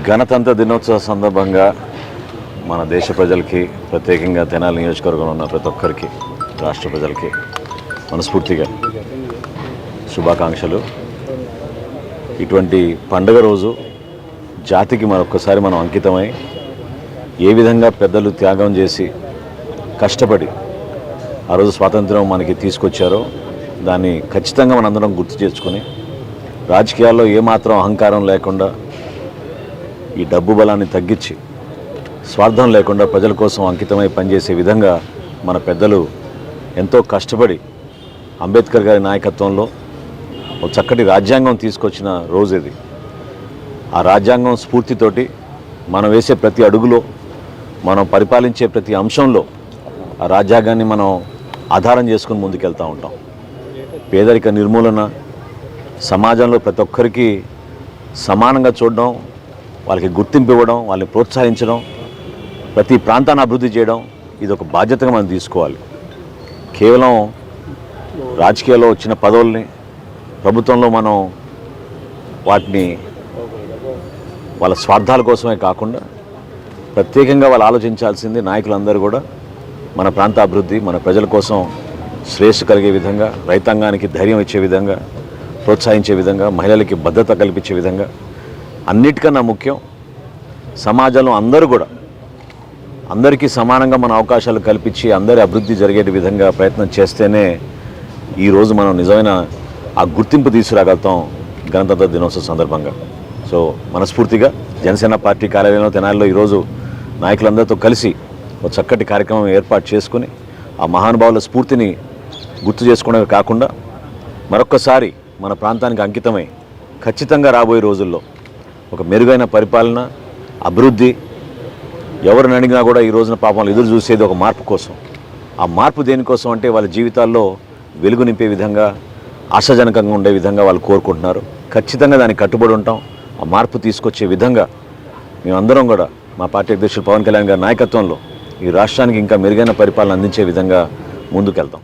గణతంత్ర దినోత్సవ సందర్భంగా మన దేశ ప్రజలకి, ప్రత్యేకంగా తెనాలి నియోజకవర్గంలో ఉన్న ప్రతి ఒక్కరికి, రాష్ట్ర ప్రజలకి మనస్ఫూర్తిగా శుభాకాంక్షలు. ఇటువంటి పండుగ రోజు జాతికి మరొకసారి మనం అంకితమై ఏ విధంగా పెద్దలు త్యాగం చేసి కష్టపడి ఆ రోజు స్వాతంత్రం మనకి తీసుకొచ్చారో దాన్ని ఖచ్చితంగా మనందరం గుర్తు చేసుకుని రాజకీయాల్లో ఏమాత్రం అహంకారం లేకుండా ఈ డబ్బు బలాన్ని తగ్గించి స్వార్థం లేకుండా ప్రజల కోసం అంకితమై పనిచేసే విధంగా మన పెద్దలు ఎంతో కష్టపడి అంబేద్కర్ గారి నాయకత్వంలో ఒక చక్కటి రాజ్యాంగం తీసుకొచ్చిన రోజు ఇది. ఆ రాజ్యాంగం స్ఫూర్తితోటి మనం వేసే ప్రతి అడుగులో, మనం పరిపాలించే ప్రతి అంశంలో ఆ రాజ్యాంగాన్ని మనం ఆధారం చేసుకుని ముందుకెళ్తూ ఉంటాం. పేదరిక నిర్మూలన, సమాజంలో ప్రతి ఒక్కరికి సమానంగా చూడడం, వాళ్ళకి గుర్తింపు ఇవ్వడం, వాళ్ళని ప్రోత్సహించడం, ప్రతి ప్రాంతాన్ని అభివృద్ధి చేయడం, ఇది ఒక బాధ్యతగా మనం తీసుకోవాలి. కేవలం రాజకీయాల్లో వచ్చిన పదవుల్ని ప్రభుత్వంలో మనం వాటిని వాళ్ళ స్వార్థాల కోసమే కాకుండా ప్రత్యేకంగా వాళ్ళు ఆలోచించాల్సింది నాయకులందరూ కూడా మన ప్రాంత అభివృద్ధి, మన ప్రజల కోసం శ్రేయస్సు కలిగే విధంగా, రైతాంగానికి ధైర్యం ఇచ్చే విధంగా, ప్రోత్సహించే విధంగా, మహిళలకి భద్రత కల్పించే విధంగా, అన్నిటికన్నా ముఖ్యం సమాజంలో అందరూ కూడా అందరికీ సమానంగా మన అవకాశాలు కల్పించి అందరి అభివృద్ధి జరిగే విధంగా ప్రయత్నం చేస్తేనే ఈరోజు మనం నిజమైన ఆ గుర్తింపు తీసుకురాగలుగుతాం గణతంత్ర దినోత్సవ సందర్భంగా. సో మనస్ఫూర్తిగా జనసేన పార్టీ కార్యాలయంలో తెనాలిలో ఈరోజు నాయకులందరితో కలిసి ఒక చక్కటి కార్యక్రమం ఏర్పాటు చేసుకుని ఆ మహానుభావుల స్ఫూర్తిని గుర్తు చేసుకోవడమే కాకుండా మరొక్కసారి మన ప్రాంతానికి అంకితమై ఖచ్చితంగా రాబోయే రోజుల్లో ఒక మెరుగైన పరిపాలన, అభివృద్ధి, ఎవరిని అడిగినా కూడా ఈ రోజున పాపం ఎదురు చూసేది ఒక మార్పు కోసం. ఆ మార్పు దేనికోసం అంటే వాళ్ళ జీవితాల్లో వెలుగు నింపే విధంగా, ఆశాజనకంగా ఉండే విధంగా వాళ్ళు కోరుకుంటున్నారు. ఖచ్చితంగా దానికి కట్టుబడి ఉంటాం. ఆ మార్పు తీసుకొచ్చే విధంగా మేమందరం కూడా మా పార్టీ అధ్యక్షులు పవన్ కళ్యాణ్ గారి నాయకత్వంలో ఈ రాష్ట్రానికి ఇంకా మెరుగైన పరిపాలన అందించే విధంగా ముందుకెళ్తాం.